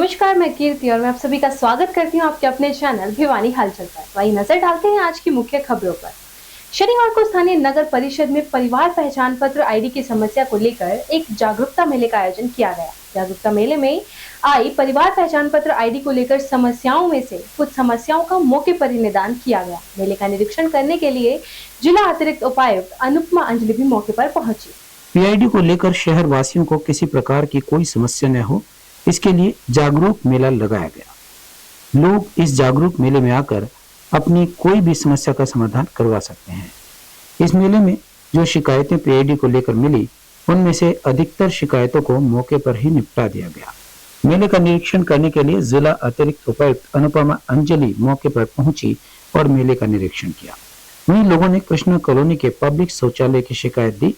नमस्कार, मैं कीर्ति और मैं आप सभी का स्वागत करती हूं आपके अपने चैनल भिवानी हलचल पर। वही नजर डालते हैं आज की मुख्य खबरों पर। शनिवार को स्थानीय नगर परिषद में परिवार पहचान पत्र आईडी की समस्या को लेकर एक जागरूकता मेले का आयोजन किया गया। जागरूकता मेले में आई परिवार पहचान पत्र आईडी को लेकर समस्याओं में से कुछ समस्याओं का मौके पर ही निदान किया गया। मेले का निरीक्षण करने के लिए जिला अतिरिक्त उपायुक्त अनुपमा अंजलि भी मौके पर पहुंची। पीआईडी को लेकर शहर वासियों को किसी प्रकार की कोई समस्या न हो, इसके लिए जागरूक मेला लगाया गया। लोग इस जागरूक मेले में आकर अपनी कोई भी समस्या का समाधान करवा सकते हैं। इस मेले में जो शिकायतें पीआईडी को लेकर मिली, उनमें से अधिकतर शिकायतों को मौके पर ही निपटा दिया गया। मेले का निरीक्षण करने के लिए जिला अतिरिक्त उपायुक्त अनुपमा अंजलि मौके पर पहुंची और मेले का निरीक्षण किया। वहीं लोगों ने कृष्णा कॉलोनी के पब्लिक शौचालय की शिकायत दी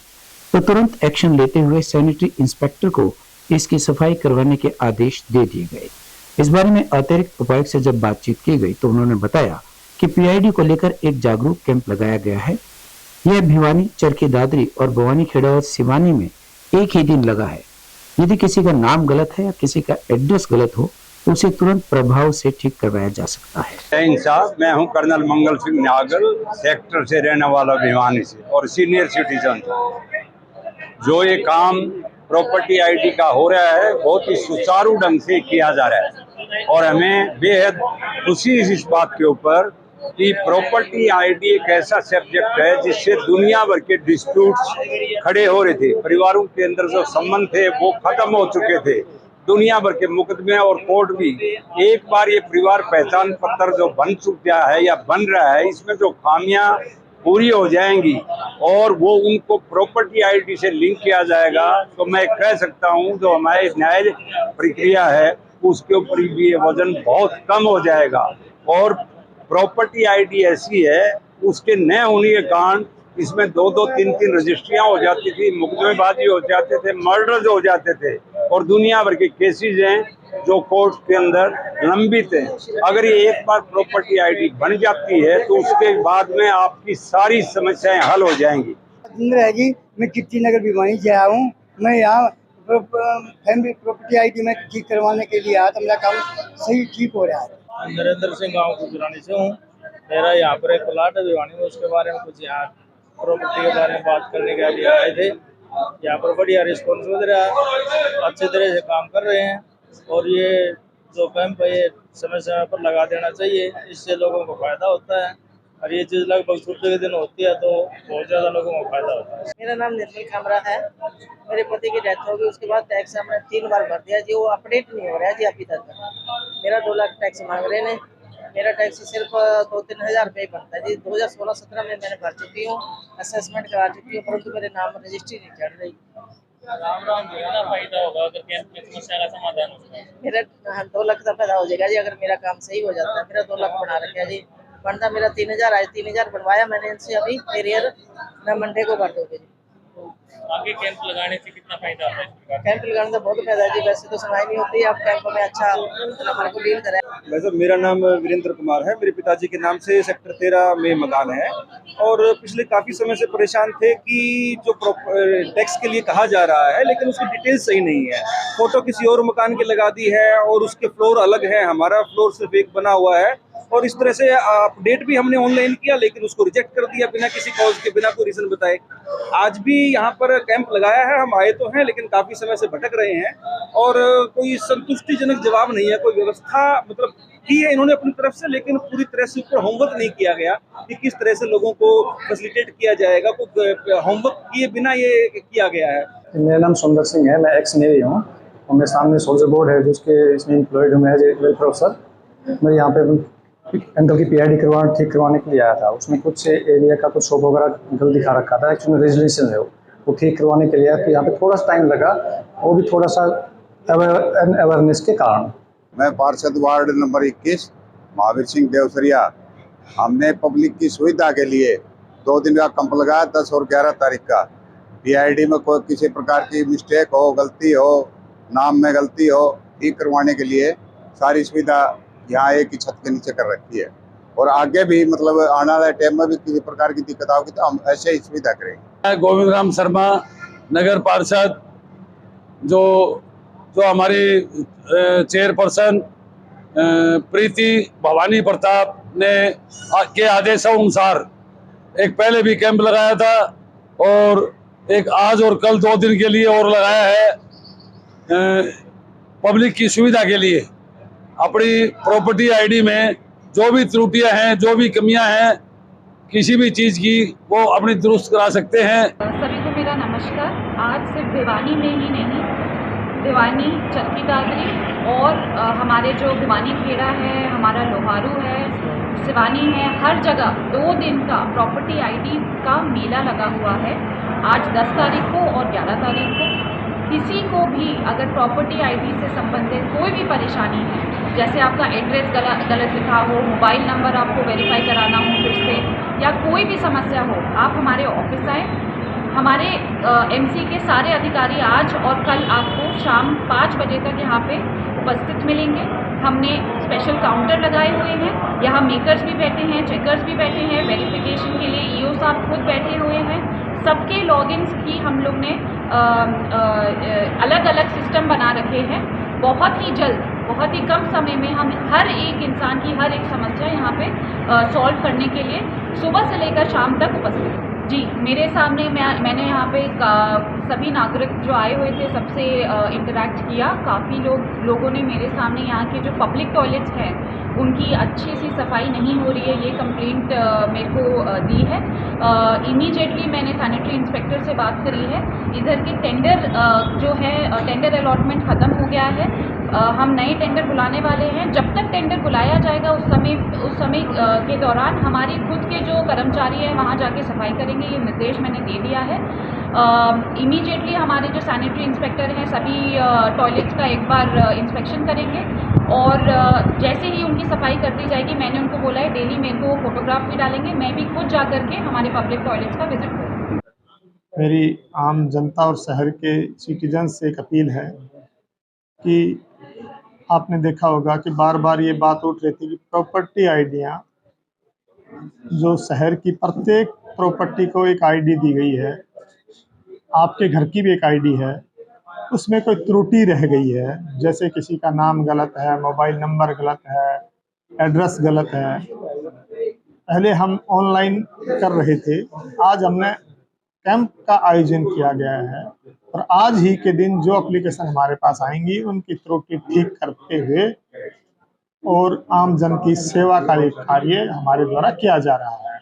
तो तुरंत एक्शन लेते हुए सैनिटरी इंस्पेक्टर को इसकी सफाई करवाने के आदेश दे दिए गए। इस बारे में अतिरिक्त उपायुक्त से जब बातचीत की गई तो उन्होंने बताया कि पीआईडी को लेकर एक जागरूक कैंप लगाया गया है। यह भिवानी, चरखी दादरी और भवानी खेड़ा और सिवानी में एक ही दिन लगा है। यदि किसी का नाम गलत है या किसी का एड्रेस गलत हो तो उसे तुरंत प्रभाव से ठीक करवाया जा सकता है। साहब, मैं हूं कर्नल मंगल सिंह नागल, सेक्टर से रहने वाला भिवानी से और सीनियर सिटीजन। जो ये काम प्रॉपर्टी आईडी का हो रहा है, बहुत ही सुचारू ढंग से किया जा रहा है और हमें बेहद खुशी इस बात के ऊपर कि प्रॉपर्टी आईडी एक ऐसा सब्जेक्ट है जिससे दुनिया भर के डिस्प्यूट्स खड़े हो रहे थे। परिवारों के अंदर जो संबंध थे वो खत्म हो चुके थे। दुनिया भर के मुकदमे और कोर्ट भी एक बार ये परिवार पहचान पत्र जो बन चुका है या बन रहा है, इसमें जो खामियां पूरी हो जाएंगी और वो उनको प्रॉपर्टी आईडी से लिंक किया जाएगा, तो मैं कह सकता हूं जो हमारी न्याय प्रक्रिया है उसके ऊपर भी वजन बहुत कम हो जाएगा। और प्रॉपर्टी आईडी ऐसी है, उसके न होने के कारण इसमें 2-2, 3-3 रजिस्ट्रियां हो जाती थी, मुकदमेबाजी हो जाते थे, मर्डर्स हो जाते थे और दुनिया भर के केसेज हैं जो कोर्ट के अंदर लंबित हैं। अगर ये एक बार प्रॉपर्टी आईडी बन जाती है तो उसके बाद में आपकी सारी समस्याएं हल हो जाएंगी। रहेगी। मैं कीर्ति नगर भिवानी से आया हूँ। मैं यहाँ फैमिली प्रॉपर्टी आईडी में ठीक करवाने के लिए आया था। मेरा काम सही ठीक हो रहा है। नरेंद्र सिंह गाँव गुजरानी से हूँ। मेरा यहाँ पर एक प्लाट है भिवानी में, उसके बारे में कुछ यहाँ प्रॉपर्टी के बारे में बात करने के लिए आए थे। यहाँ पर बढ़िया रिस्पॉन्स मिल रहा है, अच्छे तरह से काम कर रहे हैं और ये जो कैंप है ये समय समय पर लगा देना चाहिए, इससे लोगों को फायदा होता है और ये चीज़ लगभग छुट्टी के दिन होती है तो बहुत ज़्यादा लोगों को फायदा होता है। मेरा नाम निर्मल खामरा है। मेरे पति की डेथ हो गई, उसके बाद टैक्स हमने 3 बार भर दिया जी, वो अपडेट नहीं हो रहा है जी अभी तक। मेरा 2 लाख टैक्स मांग रहे हैं। मेरा टैक्स सिर्फ 2-3 हज़ार रुपये बनता है जी। 2016-17 में मैंने भर चुकी हूँ, असेसमेंट करा चुकी हूँ, परंतु मेरे नाम रजिस्ट्री नहीं चढ़ रही। फायदा होगा अगर कैंप में समस्या का समाधान होता है। मेरा 2 लाख का फायदा हो जाएगा जी अगर मेरा काम सही हो जाता है। मेरा 2 लाख बना रखा जी, बनता मेरा 3,000 आज 3,000 बनवाया मैंने इनसे। अभी एरियर मैं मंडे को भर दूंगी जी। आगे कैंप लगाने से कितना फायदा होता है? कैंप लगाने से बहुत फायदा है जी। वैसे तो सुनाई नहीं होती, आप कैंप में अच्छा हमारे को डील करें। वैसे मेरा नाम वीरेंद्र कुमार है। मेरे पिताजी के नाम से सेक्टर 13 में मकान है और पिछले काफ़ी समय से परेशान थे कि जो टैक्स के लिए कहा जा रहा है लेकिन उसकी डिटेल्स सही नहीं है। फोटो किसी और मकान की लगा दी है और उसके फ्लोर अलग है, हमारा फ्लोर सिर्फ एक बना हुआ है और इस तरह से अपडेट भी हमने ऑनलाइन किया लेकिन उसको रिजेक्ट कर दिया बिना किसी कॉज के, बिना कोई रीज़न बताए। आज भी यहाँ पर कैंप लगाया है, हम आए तो हैं लेकिन काफ़ी समय से भटक रहे हैं और कोई संतुष्टिजनक जवाब नहीं है। कोई व्यवस्था मतलब की है इन्होंने अपनी तरफ से, लेकिन पूरी तरह से ऊपर होमवर्क नहीं किया गया कि किस तरह से लोगों को फैसिलिटेट किया जाएगा। कोई होमवर्क किए बिना ये किया गया है। मेरा नाम सुंदर सिंह है, मैं एक्स नेवी हूँ और मेरे सामने सोल्जर बोर्ड है जिसके इसमें एम्प्लॉयड हूँ मैं एज ए वेलफेयर ऑफिसर। मैं यहाँ पे अंकल की पीआईडी ठीक करवाने के लिए आया था। उसमें कुछ एरिया का कुछ शॉप वगैरह गलत दिखा रखा था। एक्चुअली रेजिडेंशियल है वो ठीक करवाने के लिए, तो यहाँ पे थोड़ा सा टाइम लगा, वो भी थोड़ा सा अवेयरनेस के कारण। मैं पार्षद वार्ड नंबर 21 महावीर सिंह देवसरिया। हमने पब्लिक की सुविधा के लिए 2 दिन का कैंप लगाया, 10 और 11 तारीख का। पीआईडी में कोई किसी प्रकार की मिस्टेक हो, गलती हो, नाम में गलती हो, ठीक करवाने के लिए सारी सुविधा यहाँ एक ही छत के नीचे कर रखी है और आगे भी मतलब आने वाले टाइम में भी किसी प्रकार की दिक्कत होगी तो हम ऐसे ही सुविधा करेंगे। गोविंद राम शर्मा, नगर पार्षद। जो जो हमारी चेयरपर्सन प्रीति भवानी प्रताप ने के आदेशानुसार एक पहले भी कैंप लगाया था और एक आज और कल 2 दिन के लिए और लगाया है पब्लिक की सुविधा के लिए। अपनी प्रॉपर्टी आईडी में जो भी त्रुटियां हैं, जो भी कमियां हैं, किसी भी चीज की वो अपनी दुरुस्त करा सकते हैं। सभी को मेरा नमस्कार। आज सिर्फ भिवानी में ही नहीं, भिवानी, चरखी दादरी और हमारे जो भिवानी खेड़ा है, हमारा लोहारू है, सिवानी है, हर जगह 2 दिन का प्रॉपर्टी आईडी का मेला लगा हुआ है। आज 10 तारीख को और 11 तारीख को किसी को भी अगर प्रॉपर्टी आईडी से संबंधित कोई भी परेशानी है, जैसे आपका एड्रेस गलत लिखा हो, मोबाइल नंबर आपको वेरीफाई कराना हो फिर से, या कोई भी समस्या हो, आप हमारे ऑफिस आएँ। हमारे एमसी के सारे अधिकारी आज और कल आपको शाम 5 बजे तक यहाँ पे उपस्थित मिलेंगे। हमने स्पेशल काउंटर लगाए हुए हैं, यहाँ मेकर्स भी बैठे हैं, चेकर्स भी बैठे हैं, वेरिफिकेशन के लिए ईओ साहब खुद बैठे हुए हैं। सबके लॉगिन्स की हम लोग ने अलग अलग सिस्टम बना रखे हैं। बहुत ही जल्द, बहुत ही कम समय में हम हर एक इंसान की हर एक समस्या यहाँ पे सॉल्व करने के लिए सुबह से लेकर शाम तक उपस्थित हैं। जी, मेरे सामने मैंने यहाँ पे सभी नागरिक जो आए हुए थे सबसे इंटरैक्ट किया। काफ़ी लोगों ने मेरे सामने यहाँ के जो पब्लिक टॉयलेट्स हैं उनकी अच्छी सी सफाई नहीं हो रही है, ये कंप्लेंट मेरे को दी है। इमीडिएटली मैंने सैनिटरी इंस्पेक्टर से बात करी है। इधर के टेंडर जो है, टेंडर अलॉटमेंट ख़त्म हो गया है। हम नए टेंडर बुलाने वाले हैं। जब तक टेंडर बुलाया जाएगा उस समय के दौरान हमारे खुद के जो कर्मचारी हैं वहाँ जाके सफाई करेंगे, ये निर्देश मैंने दे दिया है। इमीडिएटली हमारे जो सैनिटरी इंस्पेक्टर हैं सभी टॉयलेट्स का एक बार इंस्पेक्शन करेंगे और जैसे ही उनकी सफाई कर दी जाएगी, मैंने उनको बोला है डेली मेरे को फोटोग्राफ भी डालेंगे, मैं भी खुद जा करके हमारे पब्लिक टॉयलेट्स का विजिट करूँगी। मेरी आम जनता और शहर के सिटीजन्स से एक अपील है कि आपने देखा होगा कि बार बार ये बात उठ रही थी कि प्रॉपर्टी आईडियाँ, जो शहर की प्रत्येक प्रॉपर्टी को एक आईडी दी गई है, आपके घर की भी एक आईडी है, उसमें कोई त्रुटि रह गई है, जैसे किसी का नाम गलत है, मोबाइल नंबर गलत है, एड्रेस गलत है। पहले हम ऑनलाइन कर रहे थे, आज हमने कैंप का आयोजन किया गया है और आज ही के दिन जो एप्लीकेशन हमारे पास आएंगी उनकी त्रुटि ठीक करते हुए और आम जन की सेवा का एक कार्य हमारे द्वारा किया जा रहा है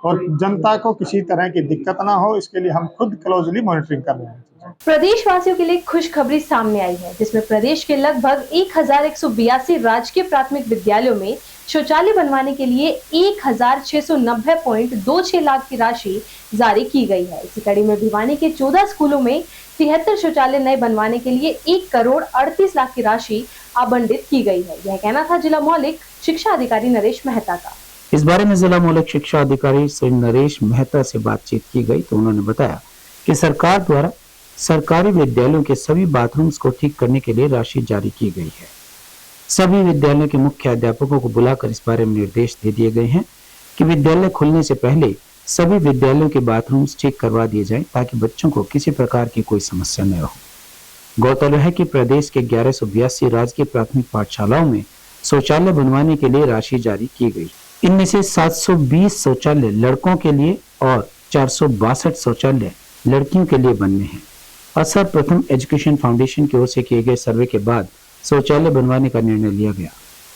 और जनता को किसी तरह की दिक्कत ना हो, इसके लिए हम खुद क्लोजली मॉनिटरिंग कर रहे हैं। प्रदेश वासियों के लिए खुशखबरी सामने आई है, जिसमें प्रदेश के लगभग 1182 राजकीय प्राथमिक विद्यालयों में शौचालय बनवाने के लिए 1690.26 लाख की राशि जारी की गई है। इसी कड़ी में भिवानी के 14 स्कूलों में 73 शौचालय नए बनवाने के लिए 1,38 लाख की राशि आवंटित की गई है। यह कहना था जिला मौलिक शिक्षा अधिकारी नरेश मेहता का। इस बारे में जिला मौलिक शिक्षा अधिकारी श्री नरेश मेहता से बातचीत की गई तो उन्होंने बताया कि सरकार द्वारा सरकारी विद्यालयों के सभी बाथरूम्स को ठीक करने के लिए राशि जारी की गई है। सभी विद्यालयों के मुख्य अध्यापकों को बुलाकर इस बारे में निर्देश दे दिए गए हैं कि विद्यालय खुलने से पहले सभी विद्यालयों के बाथरूम्स ठीक करवा दिए जाएं ताकि बच्चों को किसी प्रकार की कोई समस्या न हो। गौरतलब है कि प्रदेश के 1182 राजकीय प्राथमिक पाठशालाओं में शौचालय बनवाने के लिए राशि जारी की गई। इनमें से 720 शौचालय लड़कों के लिए और 462 शौचालय लड़कियों के लिए बनने हैं। असर प्रथम एजुकेशन फाउंडेशन की ओर से किए गए सर्वे के बाद शौचालय बनवाने का निर्णय लिया गया।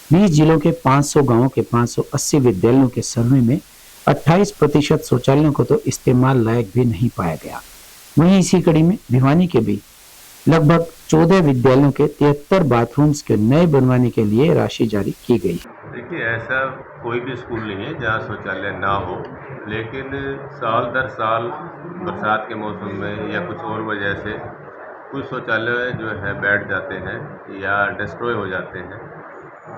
20 जिलों के 500 गांवों के 580 विद्यालयों के सर्वे में 28% शौचालयों को तो इस्तेमाल लायक भी नहीं पाया गया। वहीं इसी कड़ी में भिवानी के भी लगभग 14 विद्यालयों के 73 बाथरूम्स के नए बनवाने के लिए राशि जारी की गई। देखिए, ऐसा कोई भी स्कूल नहीं है जहाँ शौचालय ना हो, लेकिन साल दर साल बरसात के मौसम में या कुछ और वजह से कुछ शौचालय जो है बैठ जाते हैं या डिस्ट्रॉय हो जाते हैं,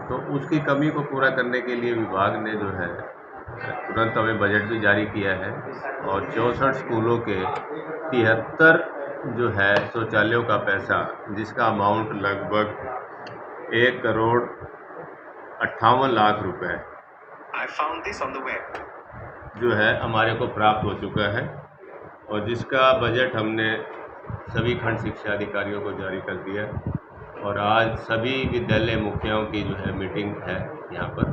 तो उसकी कमी को पूरा करने के लिए विभाग ने जो है तुरंत हमें बजट भी जारी किया है और 64 स्कूलों के 73 जो है शौचालयों का पैसा, जिसका अमाउंट लगभग 1,58 लाख रुपए जो है हमारे को प्राप्त हो चुका है और जिसका बजट हमने सभी खंड शिक्षा अधिकारियों को जारी कर दिया। और आज सभी विद्यालय मुखियाओं की जो है मीटिंग है यहाँ पर,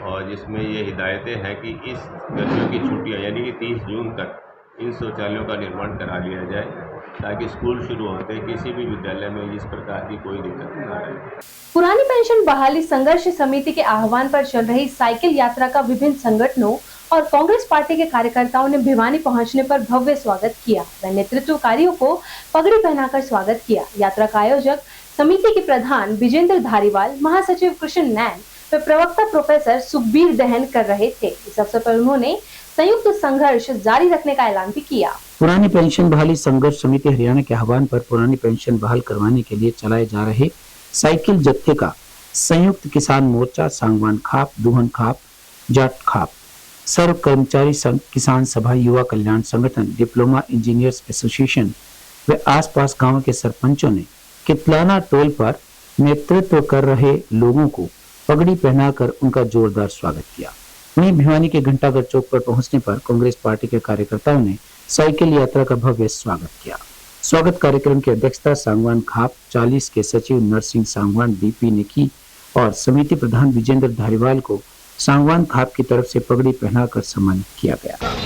और जिसमें ये हिदायतें हैं कि इस गर्मियों की छुट्टियाँ यानी कि 30 जून तक इन शौचालयों का निर्माण करा लिया जाए, ताकि स्कूल शुरू होते किसी भी विद्यालय में इस प्रकार की कोई दिक्कत न रहे। पुरानी पेंशन बहाली संघर्ष समिति के आह्वान पर चल रही साइकिल यात्रा का विभिन्न संगठनों और कांग्रेस पार्टी के कार्यकर्ताओं ने भिवानी पहुंचने पर भव्य स्वागत किया व नेतृत्वकारियों को पगड़ी पहनाकर स्वागत किया। यात्रा का आयोजक समिति के प्रधान विजेंद्र धारीवाल, महासचिव कृष्ण नैन व प्रवक्ता प्रोफेसर सुखबीर दहन कर रहे थे। इस अवसर पर उन्होंने संयुक्त संघर्ष जारी रखने का ऐलान भी किया। पुरानी पेंशन बहाली संघर्ष समिति हरियाणा के आह्वान पर पुरानी पेंशन बहाल करवाने के लिए चलाए जा रहे साइकिल जत्थे का संयुक्त किसान मोर्चा, सांगवान खाप, दुहन खाप, जाट खाप, सर्व कर्मचारी संघ, किसान सभा, युवा कल्याण संगठन, डिप्लोमा इंजीनियर्स एसोसिएशन व आसपास गांव के सरपंचों ने कितलाना टोल पर नेतृत्व कर रहे लोगों को पगड़ी पहनाकर उनका जोरदार स्वागत किया। वहीं भिवानी के घंटाघर चौक पर पहुंचने पर कांग्रेस पार्टी के कार्यकर्ताओं ने साइकिल यात्रा का भव्य स्वागत किया। स्वागत कार्यक्रम की अध्यक्षता सांगवान खाप 40 के सचिव नरसिंह सांगवान डीपी ने की और समिति प्रधान विजेंद्र धारीवाल को सांगवान खाप की तरफ से पगड़ी पहनाकर सम्मानित किया गया।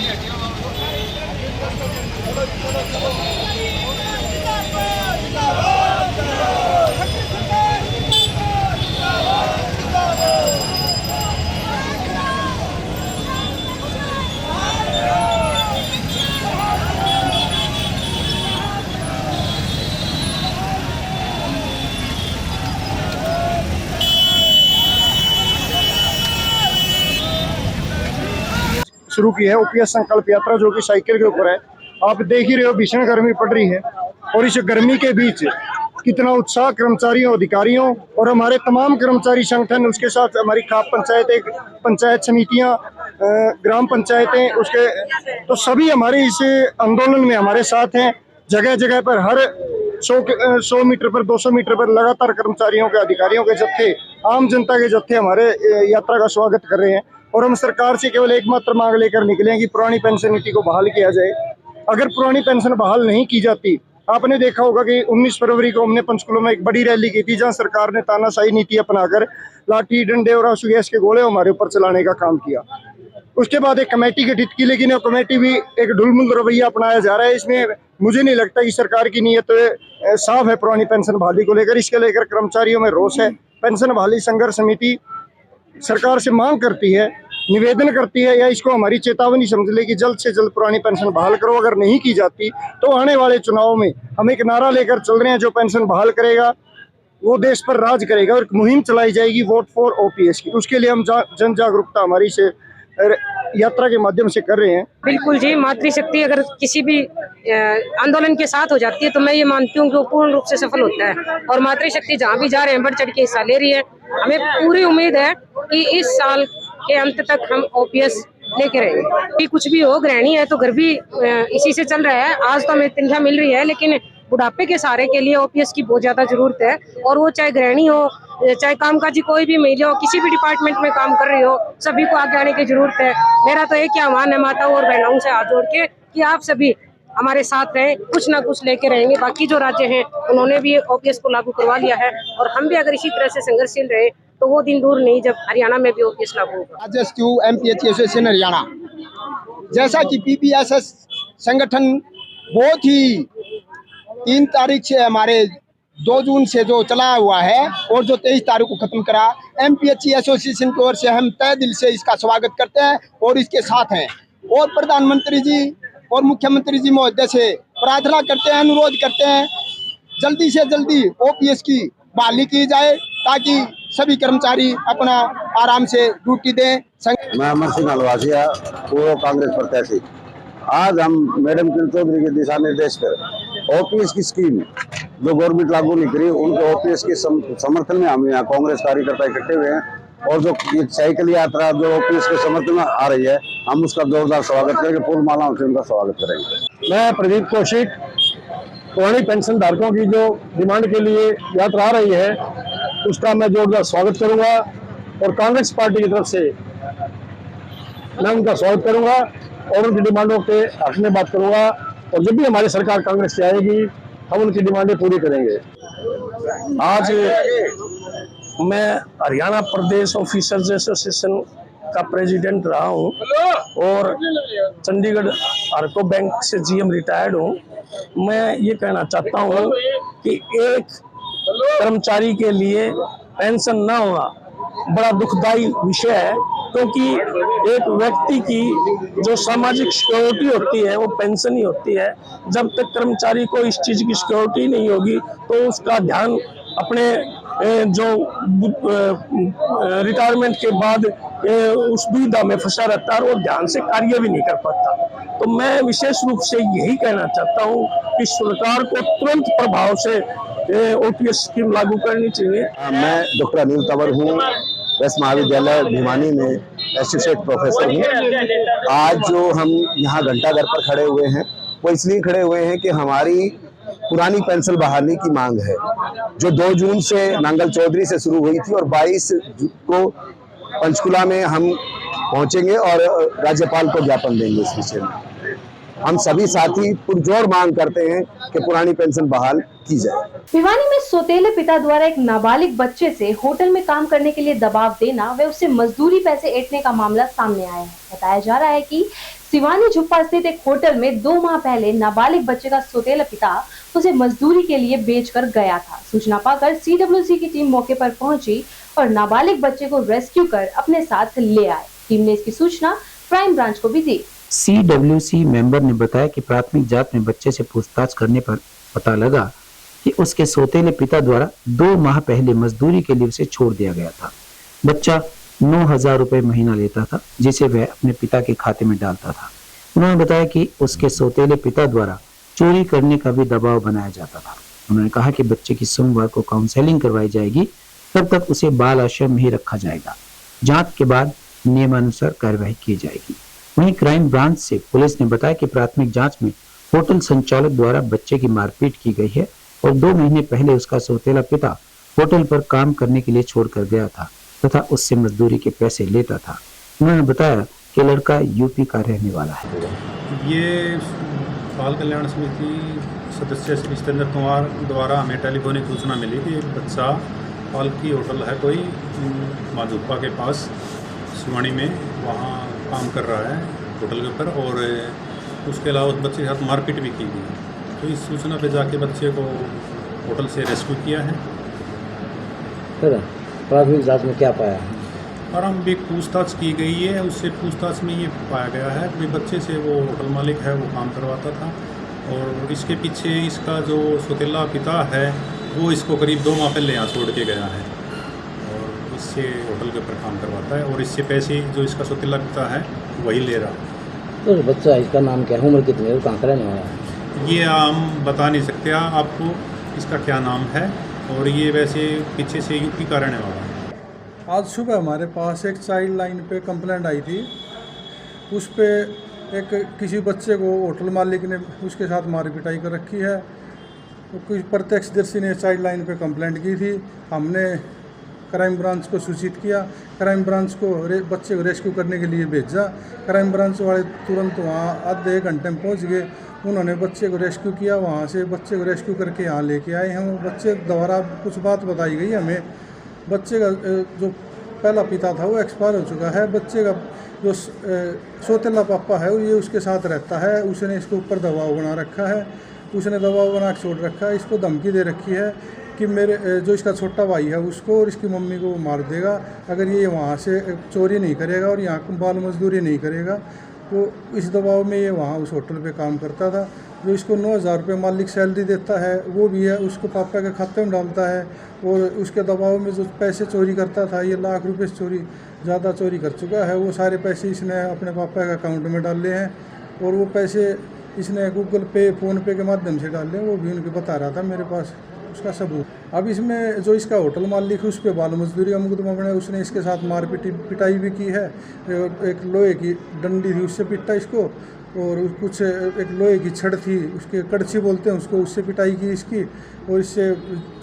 शुरू की है ओपीएस संकल्प यात्रा, जो कि साइकिल के ऊपर है। आप देख ही रहे हो भीषण गर्मी पड़ रही है और इस गर्मी के बीच कितना उत्साह कर्मचारियों, अधिकारियों और हमारे तमाम कर्मचारी संगठन, उसके साथ हमारी खाप पंचायतें, पंचायत समितियां, ग्राम पंचायतें, उसके तो सभी हमारे इस आंदोलन में हमारे साथ हैं। जगह जगह पर हर 100 मीटर पर, 200 मीटर पर लगातार कर्मचारियों के, अधिकारियों के जत्थे, आम जनता के जत्थे हमारे यात्रा का स्वागत कर रहे हैं। और हम सरकार से केवल एकमात्र मांग लेकर निकले हैं कि पुरानी पेंशन नीति को बहाल किया जाए। अगर पुरानी पेंशन बहाल नहीं की जाती, आपने देखा होगा कि 19 फरवरी को हमने पंचकुला में एक बड़ी रैली की थी, जहां सरकार ने तानाशाही नीति अपनाकर लाठी, डंडे और आंसू गैस के गोले हमारे ऊपर चलाने का काम किया। उसके बाद एक कमेटी गठित की, लेकिन वो कमेटी भी एक ढुलमुल रवैया अपनाया जा रहा है। इसमें मुझे नहीं लगता कि सरकार की नीयत साफ है पुरानी पेंशन बहाली को लेकर। इसके लेकर कर्मचारियों में रोष है। पेंशन बहाली संघर्ष समिति सरकार से मांग करती है, निवेदन करती है, या इसको हमारी चेतावनी समझ ले कि जल्द से जल्द पुरानी पेंशन बहाल करो। अगर नहीं की जाती तो आने वाले चुनाव में हम एक नारा लेकर चल रहे हैं, जो पेंशन बहाल करेगा वो देश पर राज करेगा, और मुहिम चलाई जाएगी वोट फॉर ओपीएस की। उसके लिए हम जन जागरूकता हमारी से यात्रा के माध्यम से कर रहे हैं। बिल्कुल जी, मातृशक्ति अगर किसी भी आंदोलन के साथ हो जाती है तो मैं ये मानती हूँ कि वो पूर्ण रूप से सफल होता है। और मातृशक्ति जहाँ भी जा रहे हैं बढ़ चढ़ के हिस्सा ले रही है। हमें पूरी उम्मीद है कि इस साल के अंत तक हम ओपीएस लेके रहेंगे। कुछ भी हो, गृहिणी है तो घर भी इसी से चल रहा है। आज तो हमें तनख्वाह मिल रही है, लेकिन बुढ़ापे के सहारे के लिए ओपीएस की बहुत ज्यादा जरूरत है। और वो चाहे गृहिणी हो, चाहे कामकाजी कोई भी महिला हो, किसी भी डिपार्टमेंट में काम कर रही हो, सभी को आगे आने की जरूरत है। मेरा तो एक ही आह्वान है माताओं और बहनों से हाथ जोड़ के कि आप सभी हमारे साथ रहें, कुछ ना कुछ लेके रहेंगे। बाकी जो राज्य हैं उन्होंने भी ओपीएस को लागू करवा लिया है, और हम भी अगर इसी तरह से संघर्षशील रहे तो वो दिन दूर नहीं जब हरियाणा में भी ओपीएस लागू होगा। एमपीएच एसोसिएशन हरियाणा, जैसा कि पीपीएसएस संगठन बहुत ही 3 तारीख से हमारे 2 जून से जो चलाया हुआ है और जो 23 तारीख को खत्म करा, एमपीएच एसोसिएशन की ओर से हम तहे दिल से इसका स्वागत करते हैं और इसके साथ हैं। और प्रधानमंत्री जी और मुख्यमंत्री जी महोदय से प्रार्थना करते हैं, अनुरोध करते हैं, जल्दी से जल्दी ओपीएस की बहाली की जाए, ताकि सभी कर्मचारी अपना आराम से ड्यूटी दें। मैं अमर सिंह हलवासिया, पूर्व कांग्रेस प्रत्याशी। आज हम मैडम किरण चौधरी के दिशा निर्देश पर ओपीएस की स्कीम जो गवर्नमेंट लागू नहीं करी, उनके ओपीएस के समर्थन में हम यहाँ कांग्रेस कार्यकर्ता इकट्ठे हुए हैं। और जो ये साइकिल यात्रा जो ओपीएस के समर्थन में आ रही है, हम उसका जोरदार स्वागत करेंगे, फूल मालाओं से उनका स्वागत करेंगे। मैं प्रदीप कौशिक, पुरानी पेंशन धारकों की जो डिमांड के लिए यात्रा आ रही है, उसका मैं जोरदार स्वागत करूंगा और कांग्रेस पार्टी की तरफ से मैं उनका स्वागत करूंगा और उनकी डिमांडों के हक में बात करूंगा। और जब भी हमारी सरकार कांग्रेस की आएगी, हम उनकी डिमांडें पूरी करेंगे। आज मैं हरियाणा प्रदेश ऑफिसर्स एसोसिएशन का प्रेसिडेंट रहा हूँ और चंडीगढ़ आर्को बैंक से जीएम रिटायर्ड हूँ। मैं ये कहना चाहता हूँ कि एक कर्मचारी के लिए पेंशन न होना बड़ा दुखदाई विषय है, क्योंकि एक व्यक्ति की जो सामाजिक सिक्योरिटी होती है वो पेंशन ही होती है। जब तक कर्मचारी को इस चीज की सिक्योरिटी नहीं होगी तो उसका ध्यान अपने जो रिटायरमेंट के बाद उस दुविधा में फंसा रहता है और वो ध्यान से कार्य भी नहीं कर पाता। तो मैं विशेष रूप से यही कहना चाहता हूँ कि सरकार को तुरंत प्रभाव से ओपीएस स्कीम लागू करनी चाहिए। मैं डॉक्टर अनिल तंवर हूँ, वेस्ट महाविद्यालय भिवानी में एसोसिएट प्रोफेसर हूँ। आज जो हम यहाँ घंटाघर पर खड़े हुए हैं वो इसलिए खड़े हुए हैं कि हमारी पुरानी पेंशन बहाली की मांग है, जो 2 जून से नांगल चौधरी से शुरू हुई थी और 22 को पंचकुला में हम पहुंचेंगे और राज्यपाल को ज्ञापन देंगे इस विषय में। हम सभी साथी पुरजोर मांग करते हैं कि पुरानी पेंशन बहाल की जाए। भिवानी में सौतेले पिता द्वारा एक नाबालिग बच्चे से होटल में काम करने के लिए दबाव देना व उससे मजदूरी पैसे ऐंठने का मामला सामने आया है। बताया जा रहा है कि सिवानी झुप्पा स्थित एक होटल में 2 माह पहले नाबालिग बच्चे का सौतेला पिता उसे मजदूरी के लिए बेचकर गया था। सूचना पाकर CWC की टीम मौके पर पहुंची और नाबालिग बच्चे को रेस्क्यू कर अपने साथ ले आए। टीम ने इसकी सूचना क्राइम ब्रांच को भी दी। CWC मेंबर ने बताया कि प्राथमिक जांच में बच्चे से पूछताछ करने पर पता लगा कि उसके सौतेले पिता द्वारा 2 माह पहले मजदूरी के लिए उसे छोड़ दिया गया था। बच्चा 9,000 रुपए महीना लेता था, जिसे वह अपने पिता के खाते में डालता था। उन्होंने बताया कि उसके सौतेले पिता द्वारा चोरी करने का भी दबाव बनाया जाता था। उन्होंने कहा कि बच्चे की सोमवार को काउंसलिंग करवाई जाएगी, तब तक उसे बाल आश्रम में ही रखा जाएगा। जांच के बाद नियमानुसार कार्रवाई की जाएगी। वहीं क्राइम ब्रांच से पुलिस ने बताया कि प्राथमिक जांच में होटल संचालक द्वारा बच्चे की मारपीट की गई है और 2 महीने पहले उसका सौतेला पिता होटल पर काम करने के लिए छोड़कर गया था तथा उससे मजदूरी के पैसे लेता था। उन्होंने बताया कि लड़का यूपी का रहने वाला है। ये बाल कल्याण समिति सदस्य श्री सतेंद्र कुमार द्वारा हमें टेलीफोनिक सूचना मिली कि एक बच्चा पालकी होटल है कोई माधुप्पा के पास सिवानी में, वहाँ काम कर रहा है होटल के ऊपर, और उसके अलावा उस बच्चे के साथ मारपीट भी की गई। तो इस सूचना पे जाके बच्चे को होटल से रेस्क्यू किया है। प्राथमिक जांच में क्या पाया है? प्रारंभिक पूछताछ की गई है, उससे पूछताछ में ये पाया गया है कि बच्चे से वो होटल मालिक है वो काम करवाता था और इसके पीछे इसका जो सौतेला पिता है वो इसको करीब 2 माह पहले यहाँ छोड़ के गया है और इससे होटल के ऊपर काम करवाता है और इससे पैसे जो इसका सौतेला पिता है वही ले रहा है। तो बच्चा इसका नाम क्या है, उम्र कितनी है, कहाँ का रहने वाला है? ये हम बता नहीं सकते आपको इसका क्या नाम है, और ये वैसे पीछे से यूपी का रहने वाला है। आज सुबह हमारे पास एक चाइल्ड लाइन पे कंप्लेंट आई थी। उस पे एक किसी बच्चे को होटल मालिक ने उसके साथ मार पिटाई कर रखी है। तो कुछ प्रत्यक्षदर्शी ने चाइल्ड लाइन पे कंप्लेंट की थी। हमने क्राइम ब्रांच को सूचित किया। क्राइम ब्रांच को बच्चे को रेस्क्यू करने के लिए भेजा। क्राइम ब्रांच वाले तुरंत वहाँ आधे 1 घंटे में पहुँच गए। उन्होंने बच्चे को रेस्क्यू किया, वहाँ से बच्चे को रेस्क्यू करके यहाँ लेके आए हम। बच्चे द्वारा कुछ बात बताई गई हमें। बच्चे का जो पहला पिता था वो एक्सपायर हो चुका है। बच्चे का जो सौतेला पापा है ये उसके साथ रहता है। उसने इसके ऊपर दबाव बना रखा है, उसने दबाव बना के छोड़ रखा है। इसको धमकी दे रखी है कि मेरे जो इसका छोटा भाई है उसको और इसकी मम्मी को मार देगा अगर ये वहाँ से चोरी नहीं करेगा और यहाँ बाल मजदूरी नहीं करेगा। तो इस दबाव में ये वहाँ उस होटल पे काम करता था। जो इसको 9,000 रुपये मालिक सैलरी देता है वो भी है, उसको पापा के खाते में डालता है और उसके दबाव में जो पैसे चोरी करता था, ये लाख रुपए चोरी ज़्यादा चोरी कर चुका है। वो सारे पैसे इसने अपने पापा के अकाउंट में डाले हैं और वो पैसे इसने गूगल पे, फ़ोन पे के माध्यम से डाले, वो भी उनके बता रहा था मेरे पास उसका सबूत। अब इसमें जो इसका होटल मालिक है उस पर बाल मजदूरी का मुकदमा बना है। उसने इसके साथ मार पिटाई भी की है। एक लोहे की डंडी थी उससे पिटा इसको, और कुछ एक लोहे की छड़ थी उसके कड़छी बोलते हैं उसको, उससे पिटाई की इसकी, और इससे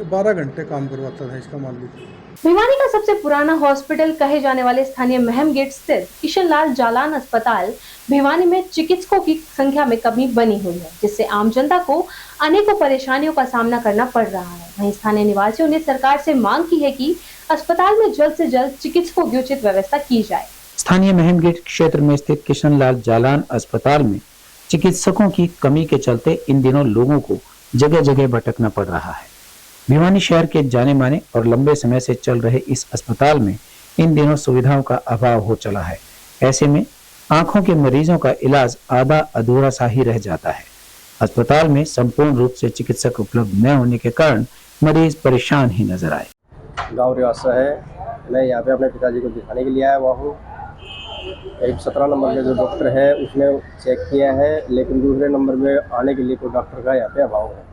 12 घंटे काम करवाता था इसका मालिक। भिवानी का सबसे पुराना हॉस्पिटल कहे जाने वाले स्थानीय महम गेट स्थित किशन लाल जालान अस्पताल भिवानी में चिकित्सकों की संख्या में कमी बनी हुई है, जिससे आम जनता को अनेकों परेशानियों का सामना करना पड़ रहा है। वहीं स्थानीय निवासियों ने सरकार से मांग की है कि अस्पताल में जल्द से जल्द चिकित्सकों की उचित व्यवस्था की जाए। स्थानीय महम गेट क्षेत्र में स्थित किशन लाल जालान अस्पताल में चिकित्सकों की कमी के चलते इन दिनों लोगों को जगह जगह भटकना पड़ रहा है। भिवानी शहर के जाने माने और लंबे समय से चल रहे इस अस्पताल में इन दिनों सुविधाओं का अभाव हो चला है। ऐसे में आंखों के मरीजों का इलाज आधा अधूरा सा ही रह जाता है। अस्पताल में संपूर्ण रूप से चिकित्सक उपलब्ध न होने के कारण मरीज परेशान ही नजर आए। गाँव रिवासा है, मैं यहाँ पे अपने पिताजी को दिखाने के लिए आया हुआ हूँ। एक 17 नंबर में जो डॉक्टर है उसने चेक किया है, लेकिन दूसरे नंबर में आने के लिए कोई डॉक्टर का यहाँ पे अभाव है।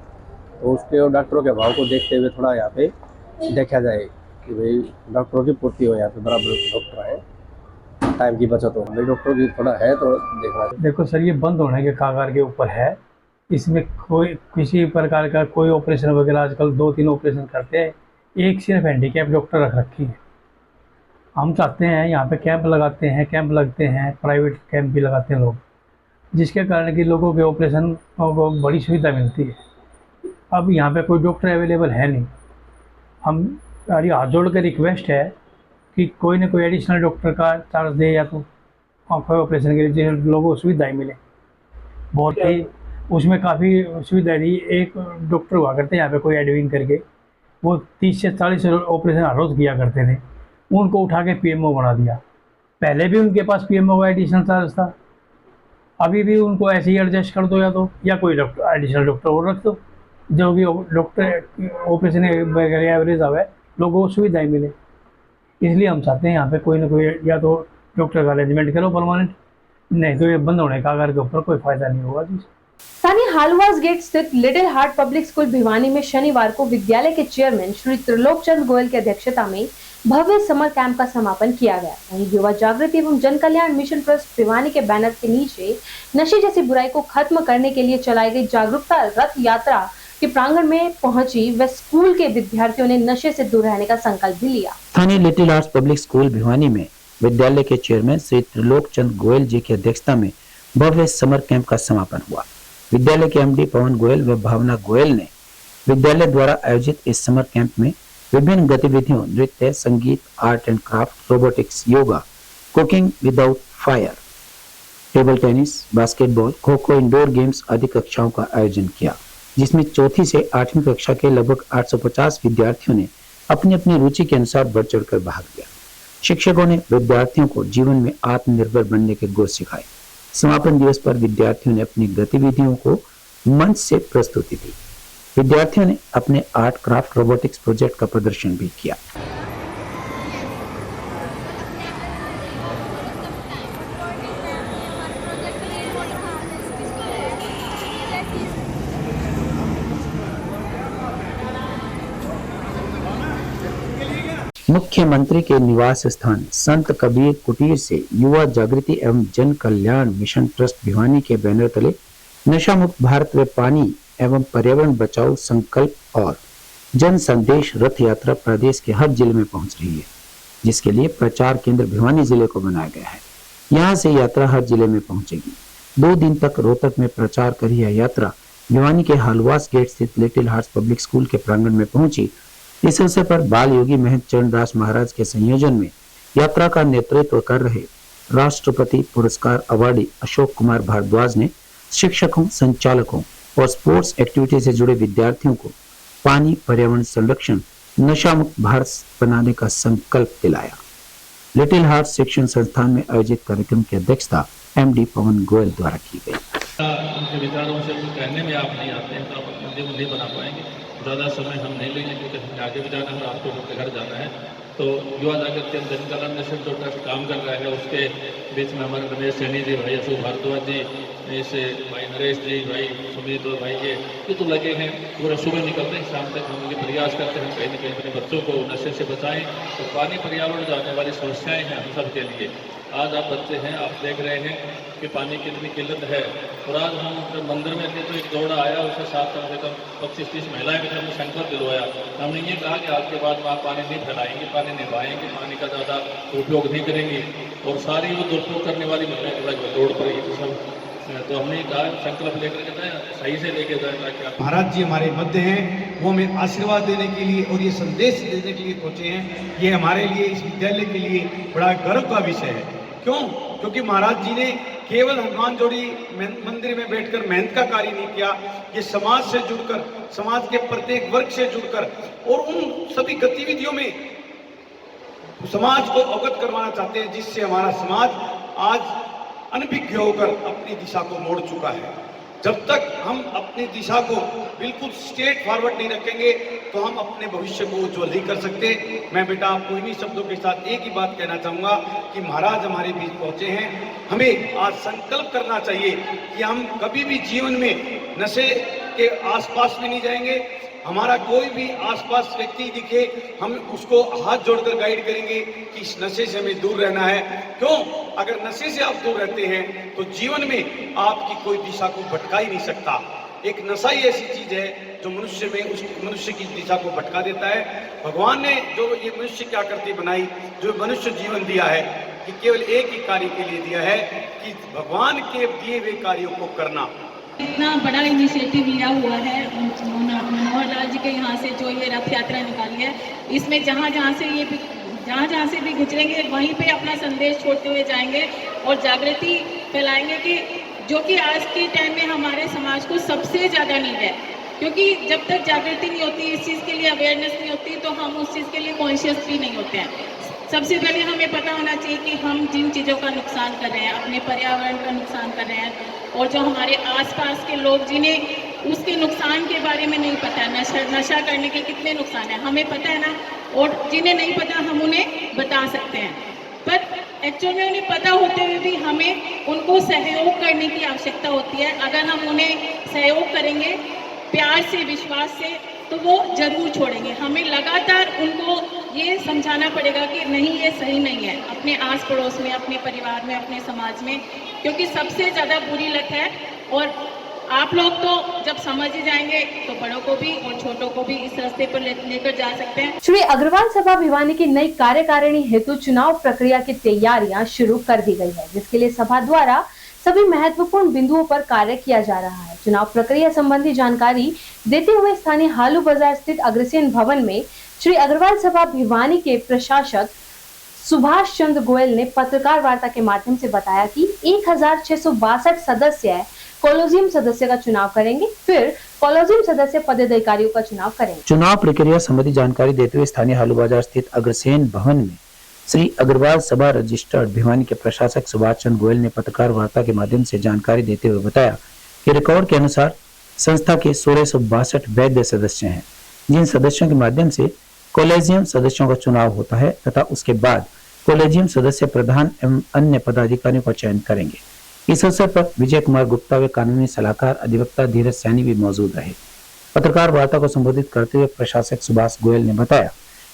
तो उसके डॉक्टरों के अभाव को देखते हुए थोड़ा यहाँ पे देखा जाए कि भाई डॉक्टरों की पूर्ति हो, यहाँ पे बराबर डॉक्टर आए, टाइम की बचत हो। भाई डॉक्टरों की थोड़ा है तो देखना चाहिए। देखो सर, ये बंद होने के कागार के ऊपर है। इसमें कोई किसी प्रकार का कोई ऑपरेशन वगैरह, आजकल 2-3 ऑपरेशन करते हैं, एक सिर्फ हैंडीकैप डॉक्टर रख रखी है। हम चाहते हैं यहाँ पे कैंप लगाते हैं, कैंप लगते हैं, प्राइवेट कैंप भी लगाते हैं लोग, जिसके कारण कि लोगों के ऑपरेशन को बड़ी सुविधा मिलती है। अब यहाँ पे कोई डॉक्टर अवेलेबल है नहीं। हम हमारी हाथ जोड़ कर रिक्वेस्ट है कि कोई ना कोई एडिशनल डॉक्टर का चार्ज दे, या तो आँखों ऑपरेशन के लिए लोगों को सुविधाएँ मिले। बहुत ही उसमें काफ़ी सुविधा दी। एक डॉक्टर हुआ करते हैं यहाँ पे कोई एडविन करके, वो 30 से 40 ऑपरेशन हर रोज़ किया करते थे। उनको उठा के पीएमओ बना दिया। पहले भी उनके पास पीएमओ का एडिशनल चार्ज था, अभी भी उनको ऐसे ही एडजस्ट कर दो, या कोई डॉक्टर एडिशनल डॉक्टर और रख दो, जो भी डॉक्टर ऑपरेशन वगैरह एवरेज आवे, लोगों को सुविधाएँ मिले। इसलिए हम चाहते हैं यहाँ पे कोई ना कोई या तो डॉक्टर का अरेंजमेंट करो परमानेंट, नहीं तो ये बंद होने का आगार के ऊपर कोई फायदा नहीं होगा। स्थानीय हालवास गेट स्थित little heart public school Bhiwani में शनिवार को विद्यालय के चेयरमैन श्री त्रिलोक चंद गोयल की अध्यक्षता में भव्य समर कैंप का समापन किया गया। वहीं युवा जागृति एवं जन कल्याण मिशन ट्रस्ट भिवानी के बैनर के नीचे नशे जैसी बुराई को खत्म करने के लिए चलाई गई जागरूकता रथ यात्रा के प्रांगण में पहुंची व स्कूल के विद्यार्थियों ने नशे से दूर रहने का संकल्प भी लिया। स्थानीय little heart public school Bhiwani में विद्यालय के चेयरमैन श्री त्रिलोक चंद गोयल जी की अध्यक्षता में भव्य समर कैंप का समापन हुआ। विद्यालय के एमडी पवन गोयल व भावना गोयल ने विद्यालय द्वारा आयोजित इस समर कैंप में विभिन्न गतिविधियों, नृत्य, संगीत, art and craft, robotics, yoga, cooking without fire, table tennis, basketball, kho kho, indoor games आदि कक्षाओं का आयोजन किया, जिसमें चौथी से 8वीं कक्षा के लगभग 850 विद्यार्थियों ने अपनी अपनी रुचि के अनुसार बढ़ चढ़कर भाग लिया। शिक्षकों ने विद्यार्थियों को जीवन में आत्मनिर्भर बनने के गुर सिखाए। समापन दिवस पर विद्यार्थियों ने अपनी गतिविधियों को मंच से प्रस्तुति दी। विद्यार्थियों ने अपने आर्ट, क्राफ्ट, रोबोटिक्स प्रोजेक्ट का प्रदर्शन भी किया। मुख्यमंत्री के निवास स्थान संत कबीर कुटीर से युवा जागृति एवं जन कल्याण मिशन ट्रस्ट भिवानी के बैनर तले नशा मुक्त भारत व पानी एवं पर्यावरण बचाओ संकल्प और जन संदेश रथ यात्रा प्रदेश के हर जिले में पहुंच रही है, जिसके लिए प्रचार केंद्र भिवानी जिले को बनाया गया है। यहां से यात्रा हर जिले में पहुंचेगी। 2 दिन तक रोहतक में प्रचार कर यह यात्रा भिवानी के हालवास गेट स्थित लिटिल हार्ट्स पब्लिक स्कूल के प्रांगण में पहुंची। इस अवसर पर बाल योगी महंत चरणदास महाराज के संयोजन में यात्रा का नेतृत्व कर रहे राष्ट्रपति पुरस्कार अवार्डी अशोक कुमार भारद्वाज ने शिक्षकों, संचालकों और स्पोर्ट्स एक्टिविटी से जुड़े विद्यार्थियों को पानी, पर्यावरण संरक्षण, नशा मुक्त भारत बनाने का संकल्प दिलाया। लिटिल हार्ट शिक्षण संस्थान में आयोजित कार्यक्रम की अध्यक्षता एमडी पवन गोयल द्वारा की गई। उनके विचारों से कहने में आप नहीं आते हैं तो आप अपने नहीं बना पाएंगे। ज़्यादा समय हम नहीं लेंगे क्योंकि हमें आगे भी जाना है, आपको अपने घर जाना है। तो युवा जागृति जन कल्याण मिशन जो ट्रस्ट काम कर रहा है उसके बीच में हमारे रमेश सैनी जी, भाई अशोक भारद्वाज जी, ऐसे भाई नरेश जी, भाई सुमित और भाई ये तो लगे हैं। पूरा सुबह निकलते हैं, शाम तक हम ये प्रयास करते हैं कहीं न कहीं अपने बच्चों को नशे से बचाएं। तो पानी, पर्यावरण जो आने वाली समस्याएं हैं हम सब के लिए आज आप बच्चे हैं, आप देख रहे हैं कि पानी कितनी किल्लत है। और आज हम जब मंदिर में थे तो एक दौड़ा आया, उसके साथ कम से कम 25-30 महिलाएं के हमने संकल्प दिलवाया। हमने ये कहा कि आज के बाद वहाँ पानी नहीं फैलाएंगे, पानी नहीं बहाएंगे, पानी का ज़्यादा उपयोग नहीं करेंगे। और सारी वो दुरुपयोग करने वाली महिलाएं रोड पर ही सब, तो हमने कहा संकल्प लेकर के जाए, सही से लेके जाए ताकि आप। महाराज जी हमारे मध्य हैं, वो हमें आशीर्वाद देने के लिए और ये संदेश देने के लिए पहुँचे हैं। ये हमारे लिए, इस विद्यालय के लिए बड़ा गर्व का विषय है। क्यों? क्योंकि महाराज जी ने केवल हनुमान जोड़ी मंदिर में बैठकर मेहनत का कार्य नहीं किया, ये समाज से जुड़कर, समाज के प्रत्येक वर्ग से जुड़कर और उन सभी गतिविधियों में समाज को अवगत करवाना चाहते हैं जिससे हमारा समाज आज अनभिज्ञ होकर अपनी दिशा को मोड़ चुका है। जब तक हम अपनी दिशा को बिल्कुल स्ट्रेट फॉरवर्ड नहीं रखेंगे तो हम अपने भविष्य को उज्जवल नहीं कर सकते। मैं बेटा आपको इन्हीं शब्दों के साथ एक ही बात कहना चाहूँगा कि महाराज हमारे बीच पहुँचे हैं। हमें आज संकल्प करना चाहिए कि हम कभी भी जीवन में नशे के आसपास में नहीं जाएंगे। हमारा कोई भी आसपास व्यक्ति दिखे, हम उसको हाथ जोड़कर गाइड करेंगे कि इस नशे से हमें दूर रहना है। क्यों? अगर नशे से आप दूर रहते हैं तो जीवन में आपकी कोई दिशा को भटका ही नहीं सकता। एक नशा ही ऐसी चीज है जो मनुष्य में, उस मनुष्य की दिशा को भटका देता है। भगवान ने जो ये मनुष्य क्या करती बनाई, जो मनुष्य जीवन दिया है, कि केवल एक ही कार्य के लिए दिया है कि भगवान के दिए हुए कार्यों को करना। इतना बड़ा इनिशिएटिव लिया हुआ है मनोहर लाल जी के यहाँ से, जो ये रथ यात्रा निकाली है, इसमें जहाँ जहाँ से भी गुजरेंगे वहीं पे अपना संदेश छोड़ते हुए जाएंगे और जागृति फैलाएंगे कि जो कि आज के टाइम में हमारे समाज को सबसे ज़्यादा नीड है। क्योंकि जब तक जागृति नहीं होती, इस चीज़ के लिए अवेयरनेस नहीं होती, तो हम उस चीज़ के लिए कॉन्शियस भी नहीं होते हैं। सबसे पहले हमें पता होना चाहिए कि हम जिन चीज़ों का नुकसान कर रहे हैं, अपने पर्यावरण का नुकसान कर रहे हैं, और जो हमारे आसपास के लोग जिन्हें उसके नुकसान के बारे में नहीं पता है, नशा करने के कितने नुकसान है हमें पता है ना, और जिन्हें नहीं पता हम उन्हें बता सकते हैं। पर एक्चुअल में उन्हें पता होते हुए भी हमें उनको सहयोग करने की आवश्यकता होती है। अगर हम उन्हें सहयोग करेंगे प्यार से, विश्वास से, तो वो जरूर छोड़ेंगे। हमें लगातार उनको ये समझाना पड़ेगा कि नहीं, ये सही नहीं है, अपने आस पड़ोस में, अपने परिवार में, अपने समाज में, क्योंकि सबसे ज़्यादा बुरी लत है। और आप लोग तो जब समझ ही जाएंगे तो बड़ों को भी और छोटों को भी इस रास्ते पर लेकर जा सकते हैं। श्री अग्रवाल सभा भिवानी की नई कार्यकारिणी हेतु चुनाव प्रक्रिया की तैयारियां शुरू कर दी गई है, जिसके लिए सभा द्वारा सभी महत्वपूर्ण बिंदुओं पर कार्य किया जा रहा है। चुनाव प्रक्रिया संबंधी जानकारी देते हुए स्थानीय हालू बाजार स्थित अग्रसेन भवन में श्री अग्रवाल सभा भिवानी के प्रशासक सुभाष चंद्र गोयल ने पत्रकार वार्ता के माध्यम से बताया कि 1662 सदस्य कॉलोजियम सदस्य का चुनाव करेंगे, फिर कॉलोजियम सदस्य पदाधिकारियों का चुनाव करेंगे। चुनाव प्रक्रिया संबंधी जानकारी देते हुए स्थानीय हालू बाजार स्थित अग्रसेन भवन में श्री अग्रवाल सभा रजिस्टर्ड भिवानी के प्रशासक सुभाष चंद्र गोयल ने पत्रकार वार्ता के माध्यम से जानकारी देते हुए बताया कि रिकॉर्ड के अनुसार संस्था के 1662 वैध सदस्य हैं, जिन सदस्यों के माध्यम से कॉलेजियम सदस्यों का चुनाव होता है तथा उसके बाद कॉलेजियम सदस्य प्रधान एवं अन्य पदाधिकारियों का चयन करेंगे। इस अवसर पर विजय कुमार गुप्ता व कानूनी सलाहकार अधिवक्ता धीरज सैनी भी मौजूद रहे। पत्रकार वार्ता को संबोधित करते हुए प्रशासक सुभाष गोयल ने बताया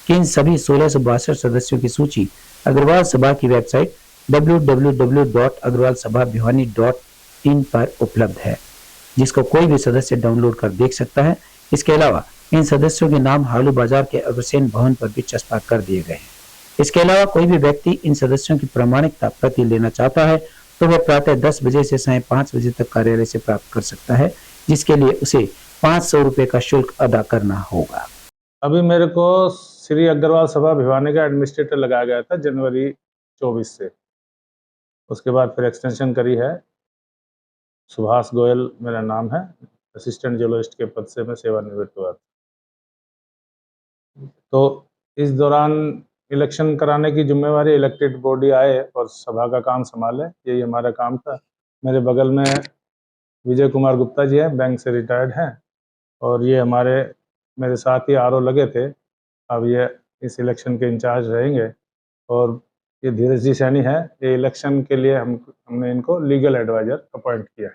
कि इन सभी 1662 सदस्यों की सूची अग्रवाल सभा की वेबसाइट www.agrwalsabhabhiwani.in पर उपलब्ध है, जिसको कोई भी सदस्य डाउनलोड कर देख सकता है। इसके अलावा इन सदस्यों के नाम हालू बाजार के अग्रसेन भवन पर भी चस्पा कर दिए गए हैं। इसके अलावा कोई भी व्यक्ति इन सदस्यों की प्रामाणिकता प्रति लेना चाहता है तो वह प्रातः 10 बजे से सायं 5 बजे तक कार्यालय से प्राप्त कर सकता है, जिसके लिए उसे 500 रुपए का शुल्क अदा करना होगा। अभी मेरे को श्री अग्रवाल सभा भिवानी का एडमिनिस्ट्रेटर लगाया गया था जनवरी 24 से। उसके बाद फिर एक्सटेंशन करी है। सुभाष गोयल मेरा नाम है, असिस्टेंट जियोलॉजिस्ट के पद से मैं सेवानिवृत्त हुआ। तो इस दौरान इलेक्शन कराने की जिम्मेवारी इलेक्टेड बॉडी आए और सभा का काम संभाले, यही हमारा काम था। मेरे बगल में विजय कुमार गुप्ता जी हैं, बैंक से रिटायर्ड हैं, और ये मेरे साथ ही आरओ लगे थे। अब ये इस इलेक्शन के इंचार्ज रहेंगे। और ये धीरज जी सैनी है, ये इलेक्शन के लिए हमने इनको लीगल एडवाइजर अपॉइंट किया है।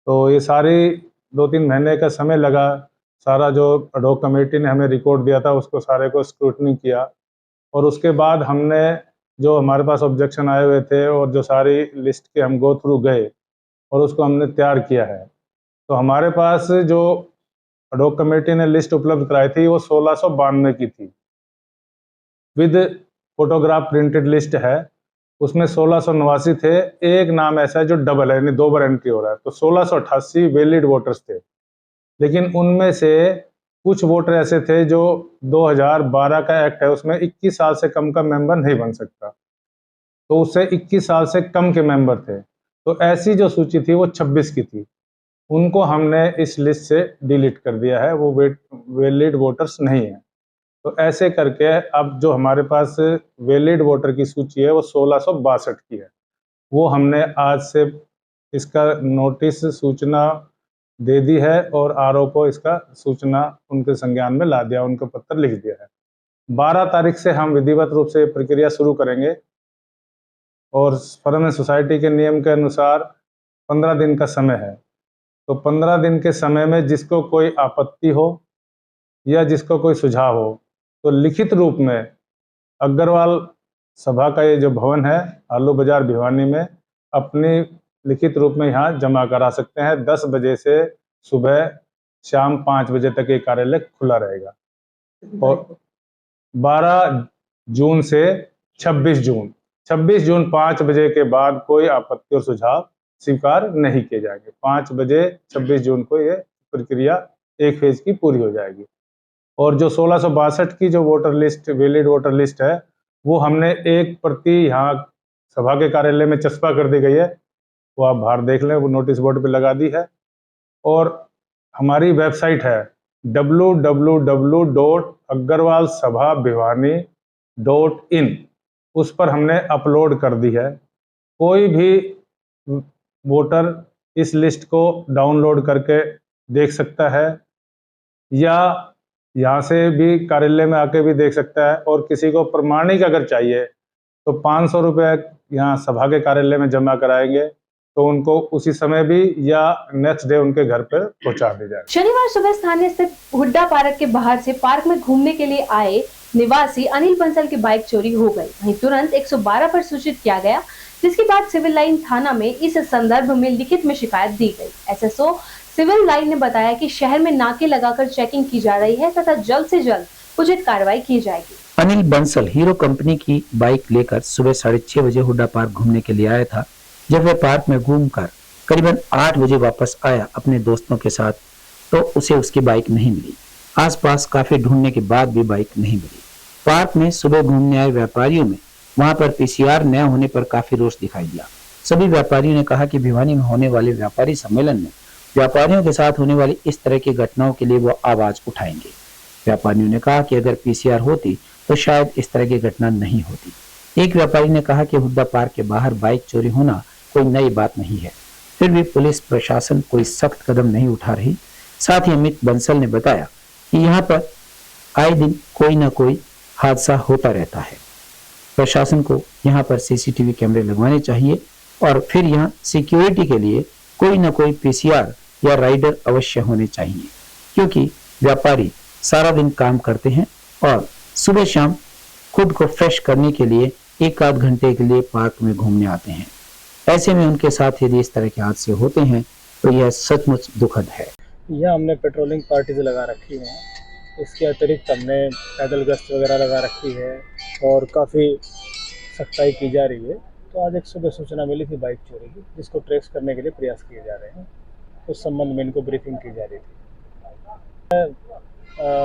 तो ये सारी 2-3 महीने का समय लगा। सारा जो एडहॉक कमेटी ने हमें रिपोर्ट दिया था उसको सारे को स्क्रूटनी किया, और उसके बाद हमने जो हमारे पास ऑब्जेक्शन आए हुए थे और जो सारी लिस्ट के हम गो थ्रू गए और उसको हमने तैयार किया है। तो हमारे पास जो एडहॉक कमेटी ने लिस्ट उपलब्ध कराई थी वो 1692 की थी, विद फोटोग्राफ प्रिंटेड लिस्ट है। उसमें 1689 थे, एक नाम ऐसा है जो डबल है, यानी 2 बार एंट्री हो रहा है। तो 1688 वैलिड वोटर्स थे, लेकिन उनमें से कुछ वोटर ऐसे थे जो 2012 का एक्ट है उसमें 21 साल से कम का मेंबर नहीं बन सकता, तो उससे 21 साल से कम के मेंबर थे। तो ऐसी जो सूची थी वो 26 की थी, उनको हमने इस लिस्ट से डिलीट कर दिया है, वो वैलिड वोटर्स नहीं है। तो ऐसे करके अब जो हमारे पास वैलिड वोटर की सूची है वो 1662 की है। वो हमने आज से इसका नोटिस सूचना दे दी है और आरओ को इसका सूचना उनके संज्ञान में ला दिया, उनको पत्र लिख दिया है। 12 तारीख से हम विधिवत रूप से प्रक्रिया शुरू करेंगे और फर्म सोसाइटी के नियम के अनुसार 15 दिन का समय है। तो 15 दिन के समय में जिसको कोई आपत्ति हो या जिसको कोई सुझाव हो तो लिखित रूप में अग्रवाल सभा का ये जो भवन है आलू बाजार भिवानी में अपनी लिखित रूप में यहाँ जमा करा सकते हैं। 10 बजे से सुबह शाम 5 बजे तक ये कार्यालय खुला रहेगा। और 12 जून से 26 जून 5 बजे के बाद कोई आपत्ति और सुझाव स्वीकार नहीं किए जाएंगे। 5 बजे 26 जून को ये प्रक्रिया एक फेज की पूरी हो जाएगी। और जो 1662 की जो voter list valid voter list है वो हमने एक प्रति यहाँ सभा के कार्यालय में चस्पा कर दी गई है, वो आप बाहर देख लें, वो नोटिस बोर्ड पे लगा दी है। और हमारी वेबसाइट है www.aggarwalsabhabhiwani.in, उस पर हमने अपलोड कर दी है। कोई भी वोटर इस लिस्ट को डाउनलोड करके देख सकता है या यहाँ से भी कार्यालय में आके भी देख सकता है। और किसी को प्रमाणिक अगर चाहिए तो 500 रुपये यहाँ सभा के कार्यालय में जमा कराएंगे तो उनको उसी समय भी या नेक्स्ट डे उनके घर पर पहुँचा दी जाए। शनिवार सुबह स्थानीय स्थित हुड्डा पार्क के बाहर से पार्क में घूमने के लिए आए निवासी अनिल बंसल की बाइक चोरी हो गई। वहीं तुरंत 112 पर सूचित किया गया, जिसके बाद सिविल लाइन थाना में इस संदर्भ में लिखित में शिकायत दी गई। एसएसओ सिविल लाइन ने बताया कि शहर में नाके लगाकर चेकिंग की जा रही है तथा जल्द से जल्द उचित कार्रवाई की जाएगी। अनिल बंसल हीरो कंपनी की बाइक लेकर सुबह 6:30 बजे हुड्डा पार्क घूमने के लिए आया था। जब वह पार्क में घूमकर करीबन 8 बजे वापस आया अपने दोस्तों के साथ तो उसे उसकी बाइक नहीं मिली। आसपास काफी ढूंढने के बाद भी बाइक नहीं मिली। पार्क में सुबह घूमने आए व्यापारियों में वहां पर पीसीआर न होने पर काफी रोष दिखाई दिया। सभी व्यापारियों ने कहा कि भिवानी में होने वाले व्यापारी सम्मेलन में व्यापारियों के साथ होने वाली इस तरह की घटनाओं के लिए वो आवाज उठाएंगे। व्यापारियों ने कहा कि अगर पीसीआर होती तो शायद इस तरह की घटना नहीं होती। एक व्यापारी ने कहा कि हुड्डा पार्क के बाहर बाइक चोरी होना कोई नई बात नहीं है, फिर भी पुलिस प्रशासन कोई सख्त कदम नहीं उठा रही। साथ ही अमित बंसल ने बताया कि यहाँ पर आए दिन कोई ना कोई हादसा होता रहता है। प्रशासन को यहाँ पर सीसीटीवी कैमरे लगवाने चाहिए और फिर यहाँ सिक्योरिटी के लिए कोई ना कोई पीसीआर या राइडर अवश्य होने चाहिए, क्योंकि व्यापारी सारा दिन काम करते हैं और सुबह शाम खुद को फ्रेश करने के लिए 1-8 घंटे के लिए पार्क में घूमने आते हैं। ऐसे में उनके साथ यदि इस तरह के हादसे होते हैं तो यह सचमुच दुखद है। यह हमने पेट्रोलिंग पार्टीज लगा रखी हैं, इसके अतिरिक्त हमने पैदल गश्त वगैरह लगा रखी है और काफ़ी सख्ताई की जा रही है। तो आज एक सुबह सूचना मिली थी बाइक चोरी की, जिसको ट्रेस करने के लिए प्रयास किए जा रहे हैं। उस संबंध में इनको ब्रीफिंग की जा रही थी।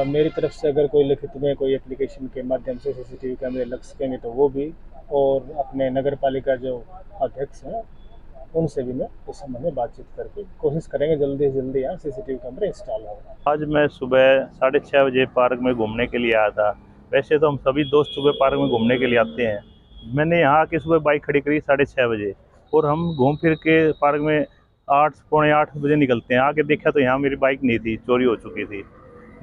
मेरी तरफ से अगर कोई लिखित में कोई एप्लीकेशन के माध्यम से सीसीटीवी कैमरे लग सकेंगे तो वो भी, और अपने नगर पालिका जो अध्यक्ष हैं उनसे भी मैं इस संबंध में बातचीत करके कोशिश करेंगे जल्दी से जल्दी यहाँ सीसीटीवी कैमरे इंस्टॉल हो। आज मैं सुबह 6:30 बजे पार्क में घूमने के लिए आया था। वैसे तो हम सभी दोस्त सुबह पार्क में घूमने के लिए आते हैं। मैंने यहाँ आके सुबह बाइक खड़ी करी 6:30 बजे और हम घूम फिर के पार्क में 8-8:45 बजे निकलते हैं। आके देखा तो यहाँ मेरी बाइक नहीं थी, चोरी हो चुकी थी।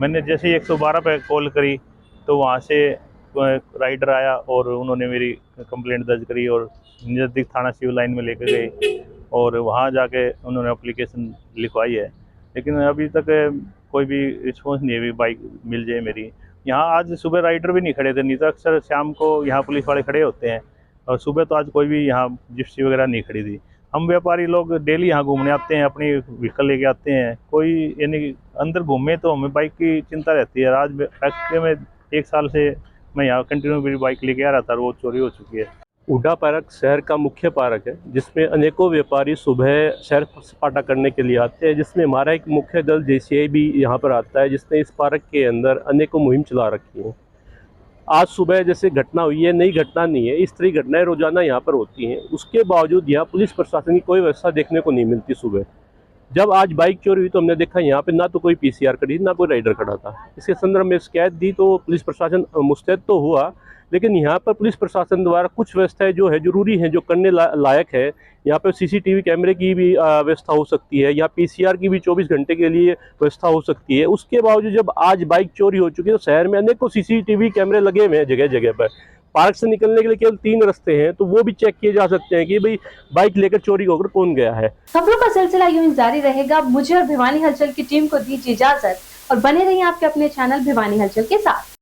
मैंने जैसे ही 112 पे कॉल करी तो वहाँ से राइडर आया और उन्होंने मेरी कंप्लेंट दर्ज करी और नज़दीक थाना सिविल लाइन में लेकर गए और वहाँ जाके उन्होंने एप्लीकेशन लिखवाई है, लेकिन अभी तक कोई भी रिस्पॉन्स नहीं है बाइक मिल जाए मेरी। यहाँ आज सुबह राइडर भी नहीं खड़े थे, नहीं तो अक्सर शाम को यहाँ पुलिस वाले खड़े होते हैं, और सुबह तो आज कोई भी यहाँ जिप्सी वगैरह नहीं खड़ी थी। हम व्यापारी लोग डेली यहाँ घूमने आते हैं, अपनी व्हीकल लेके आते हैं। कोई यानी अंदर घूमे तो हमें बाइक की चिंता रहती है। आज फैक्ट्री में 1 साल से मैं यहाँ कंटिन्यू मेरी बाइक लेके आ रहा था, वो चोरी हो चुकी है। हुड्डा पार्क शहर का मुख्य पार्क है, जिसमें अनेकों व्यापारी सुबह सैर सपाटा करने के लिए आते हैं, जिसमें हमारा एक मुख्य दल JCI भी यहाँ पर आता है, जिसने इस पार्क के अंदर अनेकों मुहिम चला रखी है। आज सुबह जैसे घटना हुई है, नई घटना नहीं है, इस तरह की घटनाएं रोजाना यहाँ पर होती हैं। उसके बावजूद यहाँ पुलिस प्रशासन की कोई व्यवस्था देखने को नहीं मिलती। सुबह जब आज बाइक चोरी हुई तो हमने देखा यहाँ पे ना तो कोई PCR खड़ी, ना कोई राइडर खड़ा था। इसके संदर्भ में शिकायत दी तो पुलिस प्रशासन मुस्तैद तो हुआ, लेकिन यहाँ पर पुलिस प्रशासन द्वारा कुछ व्यवस्थाएं जो है जरूरी हैं, जो करने लायक है। यहाँ पर CCTV कैमरे की भी व्यवस्था हो सकती है, या PCR की भी 24 घंटे के लिए व्यवस्था हो सकती है। उसके बावजूद जब आज बाइक चोरी हो चुकी है तो शहर में अनेकों CCTV कैमरे लगे हुए हैं जगह जगह पर। पार्क से निकलने के लिए केवल 3 रास्ते हैं, तो वो भी चेक किए जा सकते हैं कि भाई बाइक लेकर चोरी होकर कौन गया है। खबरों का सिलसिला यूं ही जारी रहेगा। मुझे और भिवानी हलचल की टीम को दीजिए इजाजत और बने रहिए आपके अपने चैनल भिवानी हलचल के साथ।